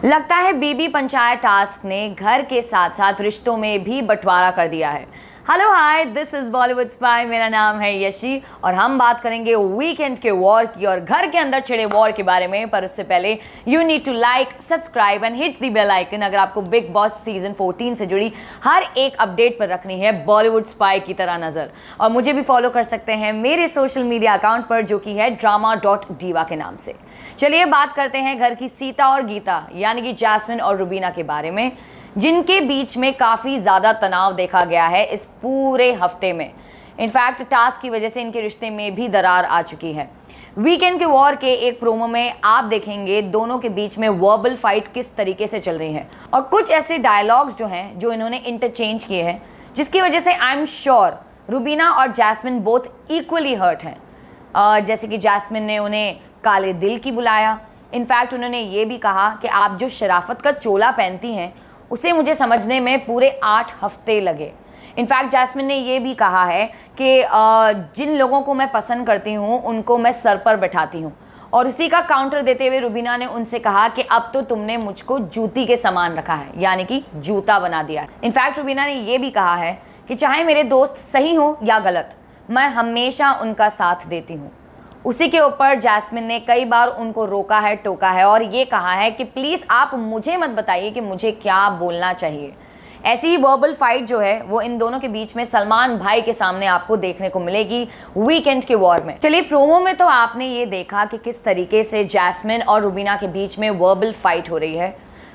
लगता है बीबी पंचायत टास्क ने घर के साथ साथ रिश्तों में भी बंटवारा कर दिया है। Hello hi, this is Bollywood spy. मेरा नाम है यशी और हम बात करेंगे वीकेंड के वॉर की और घर के अंदर छिड़े वॉर के बारे में। पर उससे पहले you need to like, subscribe and hit the bell icon अगर आपको बिग बॉस सीजन 14 से जुड़ी हर एक अपडेट पर रखनी है बॉलीवुड स्पाई की तरह नजर। और मुझे भी फॉलो कर सकते हैं मेरे सोशल मीडिया अकाउंट पर, जो कि है drama.diva के नाम से। चलिए बात करते हैं घर की सीता और गीता यानी कि जैस्मिन और रुबीना के बारे में, जिनके बीच में काफ़ी ज़्यादा तनाव देखा गया है इस पूरे हफ्ते में। इनफैक्ट टास्क की वजह से इनके रिश्ते में भी दरार आ चुकी है। वीकेंड के वॉर के एक प्रोमो में आप देखेंगे दोनों के बीच में वर्बल फाइट किस तरीके से चल रही है और कुछ ऐसे डायलॉग्स जो हैं जो इन्होंने इंटरचेंज किए हैं, जिसकी वजह से आई एम श्योर रुबीना और जैस्मिन बोथ इक्वली हर्ट हैं। जैसे कि जैस्मिन ने उन्हें काले दिल की बुलाया। इनफैक्ट उन्होंने ये भी कहा कि आप जो शराफत का चोला पहनती हैं उसे मुझे समझने में पूरे 8 हफ्ते लगे। इनफैक्ट जैस्मिन ने ये भी कहा है कि जिन लोगों को मैं पसंद करती हूँ उनको मैं सर पर बैठाती हूँ। और उसी का काउंटर देते हुए रुबीना ने उनसे कहा कि अब तो तुमने मुझको जूती के समान रखा है, यानी कि जूता बना दिया है। इनफैक्ट रुबीना ने ये भी कहा है कि चाहे मेरे दोस्त सही हो या गलत, मैं हमेशा उनका साथ देती हूँ। उसी के ऊपर जैस्मिन ने कई बार उनको रोका है, टोका है और ये कहा है कि प्लीज़ आप मुझे मत बताइए कि मुझे क्या बोलना चाहिए। ऐसी ही वर्बल फाइट जो है वो इन दोनों के बीच में सलमान भाई के सामने आपको देखने को मिलेगी वीकेंड के वॉर में। चलिए प्रोमो में तो आपने ये देखा कि किस तरीके से जैस्मिन और रुबीना के बीच में वर्बल फाइट हो रही है,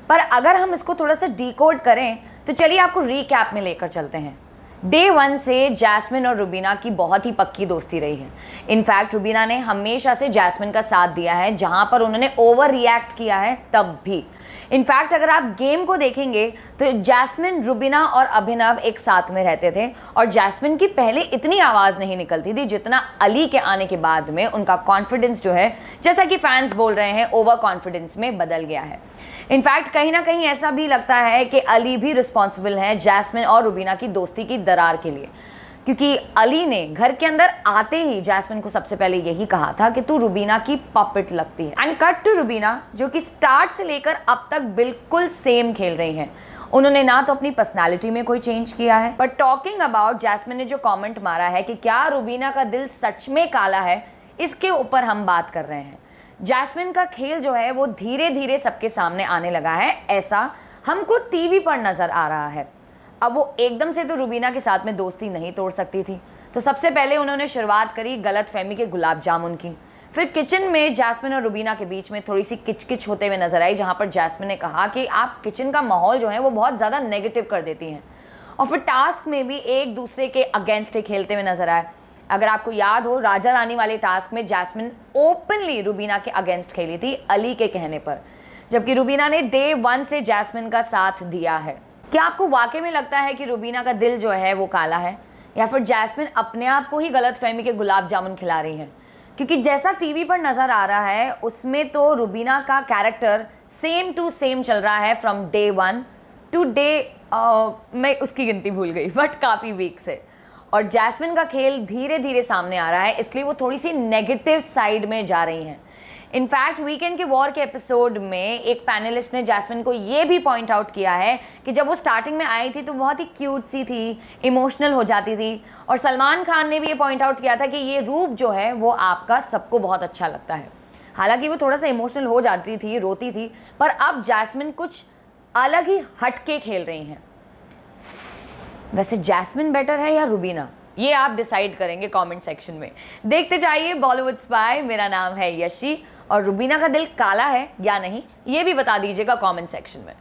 पर अगर हम इसको थोड़ा सा डिकोड करें तो चलिए आपको रीकैप में लेकर चलते हैं। डे 1 से जैस्मिन और रुबीना की बहुत ही पक्की दोस्ती रही है। इनफैक्ट रुबीना ने हमेशा से जैस्मिन का साथ दिया है, जहां पर उन्होंने ओवर रिएक्ट किया है तब भी। इनफैक्ट अगर आप गेम को देखेंगे तो जैस्मिन, रुबीना और अभिनव एक साथ में रहते थे और जैस्मिन की पहले इतनी आवाज़ नहीं निकलती थी जितना अली के आने के बाद में उनका कॉन्फिडेंस जो है, जैसा कि फैंस बोल रहे हैं, ओवर कॉन्फिडेंस में बदल गया है। इनफैक्ट कहीं ना कहीं ऐसा भी लगता है कि अली भी रिस्पॉन्सिबल है जैस्मिन और रुबीना की दोस्ती की दरार के लिए, क्योंकि अली ने घर के अंदर आते ही जैस्मिन को सबसे पहले यही कहा था कि तू रुबीना की पपेट लगती है। एंड कट टू रुबीना, जो कि स्टार्ट से लेकर अब तक बिल्कुल सेम खेल रही हैं। उन्होंने ना तो अपनी पर्सनालिटी में कोई चेंज किया है, पर टॉकिंग अबाउट जैस्मिन ने जो कमेंट मारा है कि क्या रुबीना का दिल सच में काला है, इसके ऊपर हम बात कर रहे हैं। जैस्मिन का खेल जो है वो धीरे धीरे सबके सामने आने लगा है, ऐसा हमको टीवी पर नजर आ रहा है। अब वो एकदम से तो रुबीना के साथ में दोस्ती नहीं तोड़ सकती थी, तो सबसे पहले उन्होंने शुरुआत करी गलतफहमी के गुलाब जामुन की। फिर किचन में जैस्मिन और रुबीना के बीच में थोड़ी सी किचकिच होते हुए नजर आई, जहां पर जैस्मिन ने कहा कि आप किचन का माहौल जो है वो बहुत ज़्यादा नेगेटिव कर देती हैं। और फिर टास्क में भी एक दूसरे के अगेंस्ट खेलते हुए नजर आए। अगर आपको याद हो, राजा रानी वाले टास्क में जैस्मिन ओपनली रुबीना के अगेंस्ट खेली थी अली के कहने पर, जबकि रुबीना ने डे 1 से जैस्मिन का साथ दिया है। क्या आपको वाकई में लगता है कि रुबीना का दिल जो है वो काला है, या फिर जैस्मिन अपने आप को ही गलतफहमी के गुलाब जामुन खिला रही है? क्योंकि जैसा टीवी पर नज़र आ रहा है उसमें तो रुबीना का कैरेक्टर सेम टू सेम चल रहा है फ्रॉम डे 1 टू डे मैं उसकी गिनती भूल गई, बट काफ़ी वीक से। और जैस्मिन का खेल धीरे धीरे सामने आ रहा है, इसलिए वो थोड़ी सी नेगेटिव साइड में जा रही हैं। इनफैक्ट वीकेंड के वॉर के एपिसोड में एक पैनलिस्ट ने जैस्मिन को ये भी पॉइंट आउट किया है कि जब वो स्टार्टिंग में आई थी तो बहुत ही क्यूट सी थी, इमोशनल हो जाती थी। और सलमान खान ने भी ये पॉइंट आउट किया था कि ये रूप जो है वो आपका सबको बहुत अच्छा लगता है। हालांकि वो थोड़ा सा इमोशनल हो जाती थी, रोती थी, पर अब जैस्मिन कुछ अलग ही हटके खेल रही हैं। वैसे जैस्मिन बेटर है या रुबीना, ये आप डिसाइड करेंगे कमेंट सेक्शन में। देखते जाइए बॉलीवुड स्पाई। मेरा नाम है यशी और रुबीना का दिल काला है या नहीं, ये भी बता दीजिएगा कमेंट सेक्शन में।